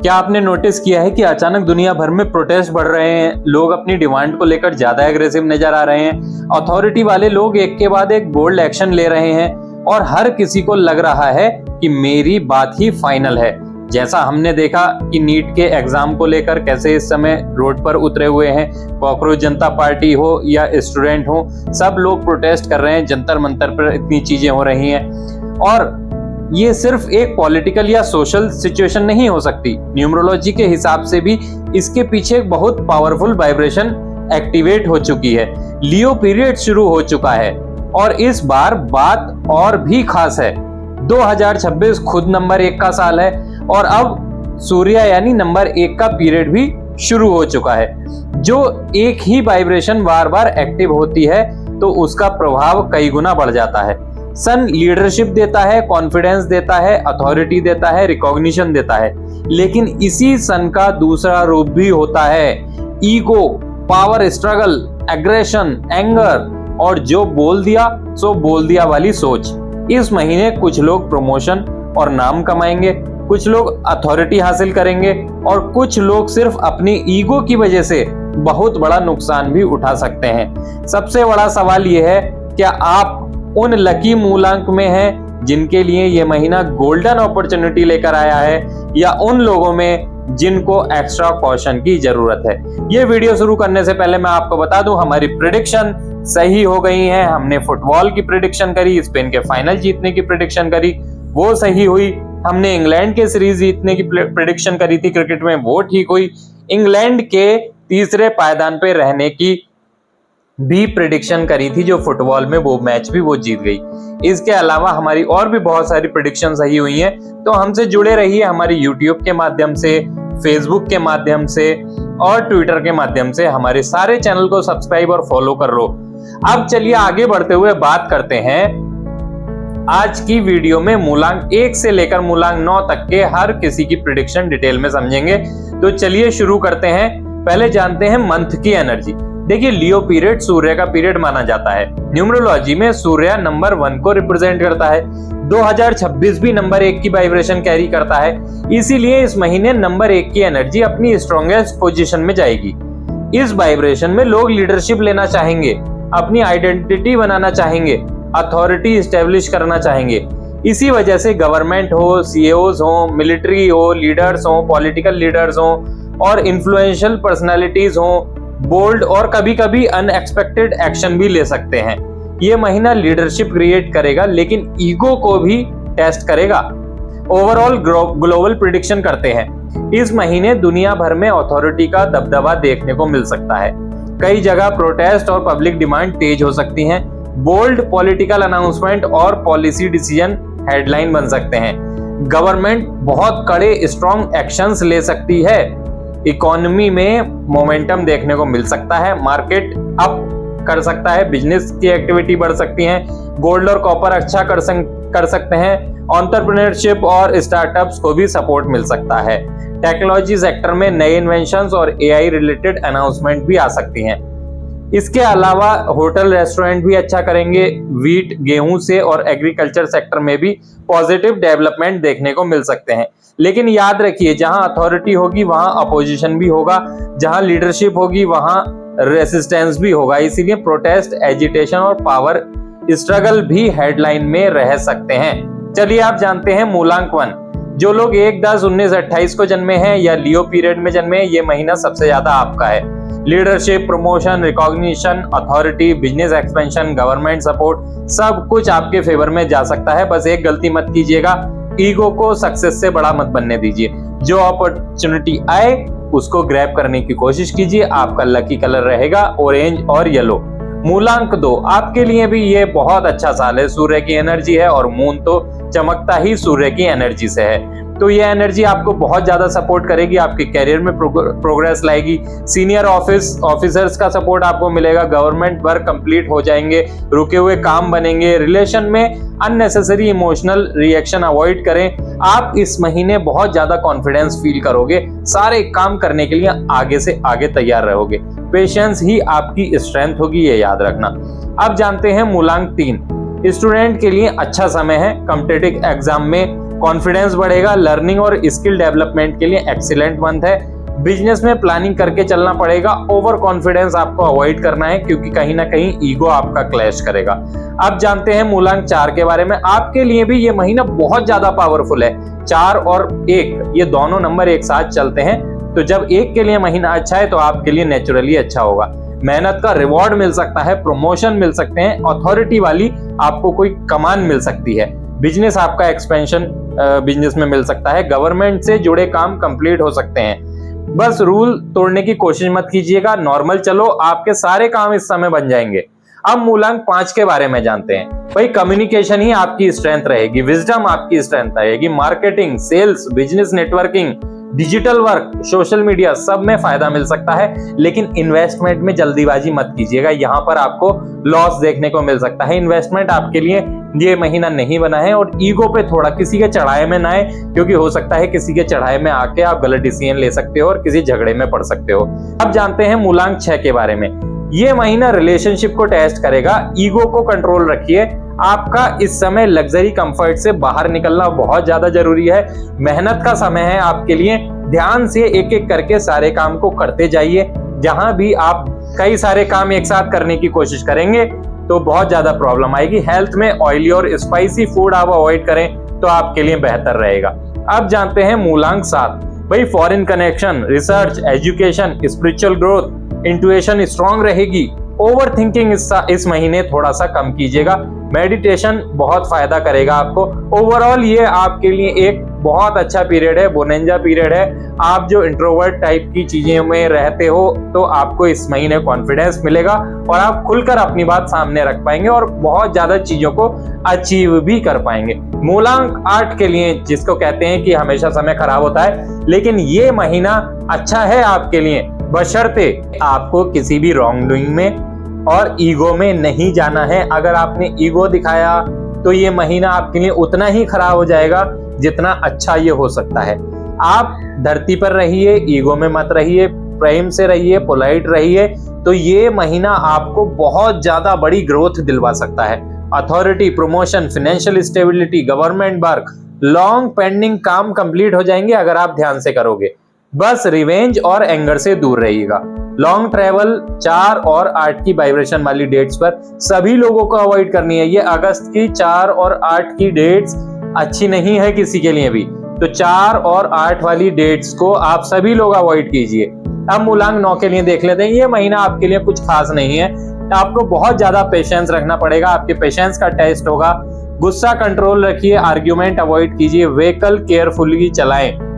क्या आपने नोटिस किया है कि अचानक दुनिया भर में प्रोटेस्ट बढ़ रहे हैं, लोग अपनी डिमांड को लेकर ज्यादा एग्रेसिव नजर आ रहे हैं, अथॉरिटी वाले लोग एक के बाद एक बोल्ड एक्शन ले रहे हैं और हर किसी को लग रहा है कि मेरी बात ही फाइनल है। जैसा हमने देखा कि नीट के एग्जाम को लेकर कैसे इस समय रोड पर उतरे हुए हैं, कॉकरोच जनता पार्टी हो या स्टूडेंट हो, सब लोग प्रोटेस्ट कर रहे हैं, जंतर मंतर पर इतनी चीजें हो रही हैं। और ये सिर्फ एक पॉलिटिकल या सोशल सिचुएशन नहीं हो सकती, न्यूमरोलॉजी के हिसाब से भी इसके पीछे एक बहुत पावरफुल वाइब्रेशन एक्टिवेट हो चुकी है। लियो पीरियड शुरू हो चुका है और इस बार बात और भी खास है। 2026 खुद नंबर 1 का साल है और अब सूर्य यानी नंबर 1 का पीरियड भी शुरू हो चुका है। जो एक ही वाइब्रेशन बार बार एक्टिव होती है तो उसका प्रभाव कई गुना बढ़ जाता है। सन लीडरशिप देता है, कॉन्फिडेंस देता है, अथॉरिटी देता है, रिकॉग्निशन देता है, लेकिन इसी सन का दूसरा रूप भी होता है, ego, power struggle, aggression, anger और जो बोल दिया सो बोल दिया वाली सोच। इस महीने कुछ लोग प्रमोशन और नाम कमाएंगे, कुछ लोग अथॉरिटी हासिल करेंगे और कुछ लोग सिर्फ अपनी ईगो की वजह से बहुत बड़ा नुकसान भी उठा सकते हैं। सबसे बड़ा सवाल यह है, क्या आप उन लकी मूलांक में हैं जिनके लिए यह महीना गोल्डन अपॉर्चुनिटी लेकर आया है, या उन लोगों में जिनको एक्स्ट्रा कॉशन की जरूरत है? ये वीडियो शुरू करने से पहले मैं आपको बता दूं, हमारी प्रेडिक्शन सही हो गई है। हमने फुटबॉल की प्रेडिक्शन करी, स्पेन के फाइनल जीतने की प्रेडिक्शन करी, वो सही हुई। हमने इंग्लैंड के सीरीज जीतने की प्रेडिक्शन करी थी क्रिकेट में, वो ठीक हुई। इंग्लैंड के तीसरे पायदान पे रहने की भी प्रेडिक्शन करी थी जो फुटबॉल में, वो मैच भी वो जीत गई। इसके अलावा हमारी और भी बहुत सारी प्रेडिक्शन सही हुई हैं। तो हमसे जुड़े रहिए हमारी यूट्यूब के माध्यम से, फेसबुक के माध्यम से और ट्विटर के माध्यम से। हमारे सारे चैनल को सब्सक्राइब और फॉलो कर लो। अब चलिए आगे बढ़ते हुए बात करते हैं आज की वीडियो में मूलांक 1 से लेकर मूलांक 9 तक के हर किसी की प्रेडिक्शन डिटेल में समझेंगे। तो चलिए शुरू करते हैं। पहले जानते हैं मंथ की एनर्जी। देखिए, लियो पीरियड सूर्य का पीरियड माना जाता है। न्यूमरोलॉजी में सूर्य नंबर 1 को रिप्रेजेंट करता है। 2026 भी नंबर 1 की वाइब्रेशन कैरी करता है, इसीलिए इस महीने नंबर 1 की एनर्जी अपनी स्ट्रॉन्गेस्ट पोजीशन में जाएगी। इस वाइब्रेशन में लोग लीडरशिप लेना चाहेंगे, अपनी आइडेंटिटी बनाना चाहेंगे, अथॉरिटी एस्टेब्लिश करना चाहेंगे। इसी वजह से गवर्नमेंट हो, सीईओज हो, मिलिट्री हो, लीडर्स हो, पॉलिटिकल लीडर्स हो और इन्फ्लुएंशियल पर्सनालिटीज हो, बोल्ड और कभी कभी अनएक्सपेक्टेड एक्शन भी ले सकते हैं। ये महीना लीडरशिप क्रिएट करेगा लेकिन ईगो को भी टेस्ट करेगा। ओवरऑल ग्लोबल प्रेडिक्शन करते हैं। इस महीने दुनिया भर में अथॉरिटी का दबदबा देखने को मिल सकता है। कई जगह प्रोटेस्ट और पब्लिक डिमांड तेज हो सकती हैं। बोल्ड पॉलिटिकल अनाउंसमेंट और पॉलिसी डिसीजन हेडलाइन बन सकते हैं। गवर्नमेंट बहुत कड़े स्ट्रॉन्ग एक्शंस ले सकती है। इकोनॉमी में मोमेंटम देखने को मिल सकता है। मार्केट अप कर सकता है, बिजनेस की एक्टिविटी बढ़ सकती है। गोल्ड और कॉपर अच्छा कर सकते हैं। एंटरप्रेन्योरशिप और स्टार्टअप्स को भी सपोर्ट मिल सकता है। टेक्नोलॉजी सेक्टर में नए इन्वेंशंस और एआई रिलेटेड अनाउंसमेंट भी आ सकती हैं। इसके अलावा होटल रेस्टोरेंट भी अच्छा करेंगे। व्हीट, गेहूं से और एग्रीकल्चर सेक्टर में भी पॉजिटिव डेवलपमेंट देखने को मिल सकते हैं। लेकिन याद रखिए, जहां अथॉरिटी होगी वहां अपोजिशन भी होगा, जहां लीडरशिप होगी वहां रेसिस्टेंस भी होगा। इसीलिए प्रोटेस्ट, एजिटेशन और पावर स्ट्रगल भी हेडलाइन में रह सकते हैं। चलिए आप जानते हैं मूलांक 1। जो लोग 1, 10, 19, 28 को जन्मे हैं या लियो पीरियड में जन्मे हैं, ये महीना सबसे ज्यादा आपका है। Leadership, promotion, recognition, authority, business expansion, government support, सब कुछ आपके फेवर में जा सकता है। बस एक गलती मत कीजिएगा, ईगो को सक्सेस से बड़ा मत बनने दीजिए। जो अपॉर्चुनिटी आए उसको ग्रैब करने की कोशिश कीजिए। आपका लकी कलर रहेगा ऑरेंज और येलो। मूलांक 2, आपके लिए भी ये बहुत अच्छा साल है। सूर्य की एनर्जी है और मून तो चमकता ही सूर्य की एनर्जी से है। तो ये एनर्जी आपको बहुत ज्यादा सपोर्ट करेगी, आपके कैरियर में प्रोग्रेस लाएगी। सीनियर ऑफिसर्स का सपोर्ट आपको मिलेगा। गवर्नमेंट वर्क कंप्लीट हो जाएंगे, रुके हुए काम बनेंगे। रिलेशन में अननेसेसरी इमोशनल रिएक्शन अवॉइड करें। आप इस महीने बहुत ज्यादा कॉन्फिडेंस फील करोगे, सारे काम करने के लिए आगे से आगे तैयार रहोगे। पेशेंस ही आपकी स्ट्रेंथ होगी, ये याद रखना। अब जानते हैं मूलांक 3। स्टूडेंट के लिए अच्छा समय है। कॉम्पिटिटिव एग्जाम में कॉन्फिडेंस बढ़ेगा। लर्निंग और स्किल डेवलपमेंट के लिए एक्सीलेंट मंथ है। बिजनेस में प्लानिंग करके चलना पड़ेगा। ओवर कॉन्फिडेंस आपको अवॉइड करना है क्योंकि कहीं ना कहीं ईगो आपका क्लैश करेगा। अब जानते हैं मूलांक 4 के बारे में। आपके लिए भी ये महीना बहुत ज्यादा पावरफुल है। 4 और 1 ये दोनों नंबर एक साथ चलते हैं, तो जब 1 के लिए महीना अच्छा है तो आपके लिए नेचुरली अच्छा होगा। मेहनत का रिवॉर्ड मिल सकता है, प्रमोशन मिल सकते हैं, अथॉरिटी वाली आपको कोई कमान मिल सकती है, बिजनेस आपका एक्सपेंशन बिजनेस में मिल सकता है, गवर्नमेंट से जुड़े काम कंप्लीट हो सकते हैं। बस रूल तोड़ने की कोशिश मत कीजिएगा, नॉर्मल चलो, आपके सारे काम इस समय बन जाएंगे। अब मूलांक 5 के बारे में जानते हैं। भाई कम्युनिकेशन ही आपकी स्ट्रेंथ रहेगी, विजडम आपकी स्ट्रेंथ रहेगी, marketing, sales, business networking, digital work, social media, सब में फायदा मिल सकता है। लेकिन इन्वेस्टमेंट में जल्दीबाजी मत कीजिएगा, यहाँ पर आपको लॉस देखने को मिल सकता है। इन्वेस्टमेंट आपके लिए ये महीना नहीं बना है। और ईगो पे थोड़ा किसी के चढ़ाए में ना आए, क्योंकि हो सकता है किसी के चढ़ाए में आके आप गलत डिसीजन ले सकते हो और किसी झगड़े में पड़ सकते हो। अब जानते हैं मूलांक 6 के बारे में। ये महीना रिलेशनशिप को टेस्ट करेगा। ईगो को कंट्रोल रखिए। आपका इस समय लग्जरी कंफर्ट से बाहर निकलना बहुत ज्यादा जरूरी है। मेहनत का समय है आपके लिए। ध्यान से एक एक करके सारे काम को करते जाइए। जहां भी आप कई सारे काम एक साथ करने की कोशिश करेंगे तो बहुत ज्यादा प्रॉब्लम आएगी। हेल्थ में ऑयली और स्पाइसी फूड आप अवॉइड करें तो आपके लिए बेहतर रहेगा। अब जानते हैं मूलांक 7। भाई foreign connection, research, education, spiritual growth, intuition strong रहेगी। ओवर थिंकिंग इस महीने थोड़ा सा कम कीजिएगा। मेडिटेशन बहुत फायदा करेगा आपको। ओवरऑल ये आपके लिए एक बहुत अच्छा पीरियड है, बोनेंजा पीरियड है। आप जो इंट्रोवर्ट टाइप की चीजें में रहते हो तो आपको इस महीने कॉन्फिडेंस मिलेगा और आप खुलकर अपनी बात सामने रख पाएंगे और बहुत ज्यादा चीजों को अचीव भी कर पाएंगे। मूलांक 8 के लिए, जिसको कहते हैं कि हमेशा समय खराब होता है, लेकिन ये महीना अच्छा है आपके लिए, बशर्ते आपको किसी भी रॉन्ग डूइंग में और ईगो में नहीं जाना है। अगर आपने ईगो दिखाया तो ये महीना आपके लिए उतना ही खराब हो जाएगा जितना अच्छा ये हो सकता है। आप धरती पर रहिए, ईगो में मत रहिए, प्रेम से रहिए, पोलाइट रहिए, तो ये महीना आपको बहुत ज्यादा बड़ी ग्रोथ दिलवा सकता है। Authority, promotion, financial stability, government work, long pending काम कंप्लीट हो जाएंगे अगर आप ध्यान से करोगे। बस रिवेंज और एंगर से दूर रहिएगा। लॉन्ग ट्रैवल 4 और 8 की वाइब्रेशन वाली डेट्स पर सभी लोगों को अवॉइड करनी है। ये अगस्त की 4 और 8 की डेट्स अच्छी नहीं है किसी के लिए भी, तो 4 और 8 वाली डेट्स को आप सभी लोग अवॉइड कीजिए। अब मूलांक 9 के लिए देख लेते हैं। ये महीना आपके लिए कुछ खास नहीं है। आपको बहुत ज्यादा पेशेंस रखना पड़ेगा, आपके पेशेंस का टेस्ट होगा। गुस्सा कंट्रोल रखिए, आर्ग्यूमेंट अवॉइड कीजिए, व्हीकल केयरफुली चलाएं।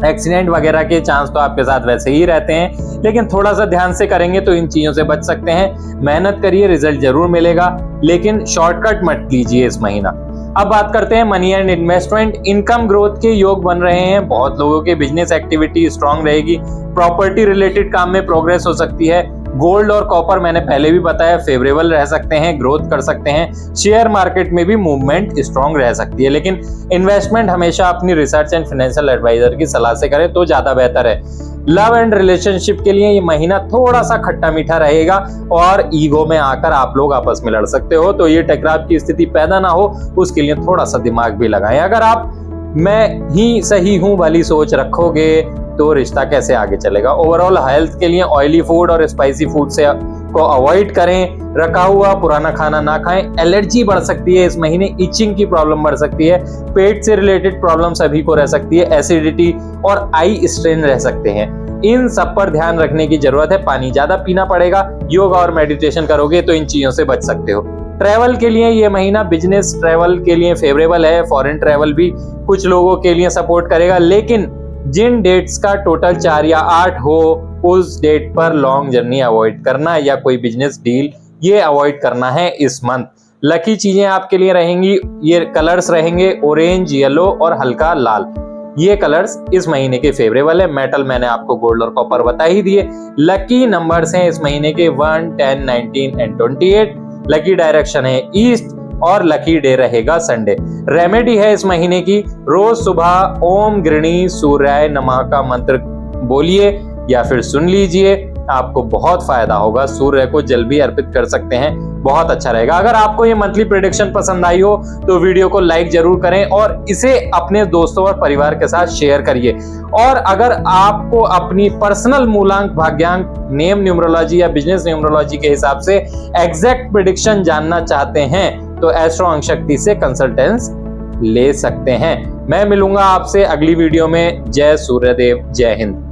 एक्सीडेंट वगैरह के चांस तो आपके साथ वैसे ही रहते हैं, लेकिन थोड़ा सा ध्यान से करेंगे तो इन चीजों से बच सकते हैं। मेहनत करिए, रिजल्ट जरूर मिलेगा, लेकिन शॉर्टकट मत लीजिए इस महीना। अब बात करते हैं money and investment. Income growth के योग बन रहे हैं। बहुत लोगों के बिजनेस एक्टिविटी स्ट्रांग रहेगी। प्रॉपर्टी रिलेटेड काम में प्रोग्रेस हो सकती है। गोल्ड और कॉपर मैंने पहले भी बताया फेवरेबल रह सकते हैं, ग्रोथ कर सकते हैं। शेयर मार्केट में भी मूवमेंट स्ट्रांग रह सकती है, लेकिन इन्वेस्टमेंट हमेशा अपनी रिसर्च एंड फाइनेंशियल एडवाइजर की सलाह से करें तो ज्यादा बेहतर है। लव एंड रिलेशनशिप के लिए ये महीना थोड़ा सा खट्टा मीठा रहेगा और ईगो में आकर आप लोग आपस में लड़ सकते हो, तो ये टकराव की स्थिति पैदा ना हो उसके लिए थोड़ा सा दिमाग भी लगाएं। अगर आप मैं ही सही हूं वाली सोच रखोगे तो रिश्ता कैसे आगे चलेगा। ओवरऑल हेल्थ के लिए ऑयली फूड और स्पाइसी फूड से को अवॉइड करें। रखा हुआ पुराना खाना ना खाएं। एलर्जी बढ़ सकती है इस महीने, इचिंग की प्रॉब्लम बढ़ सकती है, पेट से रिलेटेड प्रॉब्लम सभी को रह सकती है, एसिडिटी और आई स्ट्रेन रह सकते हैं। इन सब पर ध्यान रखने की जरूरत है। पानी ज्यादा पीना पड़ेगा। योगा और मेडिटेशन करोगे तो इन चीजों से बच सकते हो। ट्रैवल के लिए ये महीना बिजनेस ट्रैवल के लिए फेवरेबल है। फॉरेन ट्रैवल भी कुछ लोगों के लिए सपोर्ट करेगा, लेकिन जिन डेट्स का टोटल 4 या 8 हो उस डेट पर लॉन्ग जर्नी अवॉइड करना या कोई बिजनेस डील ये अवॉइड करना है इस मंथ। लकी चीजें आपके लिए रहेंगी, ये कलर्स रहेंगे ऑरेंज, येलो और हल्का लाल। ये कलर्स इस महीने के फेवरेबल है। मेटल मैंने आपको गोल्ड और कॉपर बता ही दिए। लकी नंबर्स हैं इस महीने के 1, 10, 19 एंड 28। लकी डायरेक्शन है ईस्ट और लकी डे रहेगा संडे। रेमेडी है इस महीने की, रोज सुबह ओम गृणी सूर्याय नमः का मंत्र बोलिए या फिर सुन लीजिए। आपको बहुत फायदा होगा। सूर्य को जल भी अर्पित कर सकते हैं, बहुत अच्छा रहेगा। अगर आपको ये मंथली प्रेडिक्शन पसंद आई हो तो वीडियो को लाइक जरूर करें और इसे अपने दोस्तों और परिवार के साथ शेयर करिए। और अगर आपको अपनी पर्सनल मूलांक, भाग्यांक, नेम न्यूमरोलॉजी या बिजनेस न्यूमरोलॉजी के हिसाब से एग्जैक्ट प्रेडिक्शन जानना चाहते हैं तो एस्ट्रो अंक शक्ति से कंसल्टेंस ले सकते हैं। मैं मिलूंगा आपसे अगली वीडियो में। जय सूर्यदेव, जय हिंद।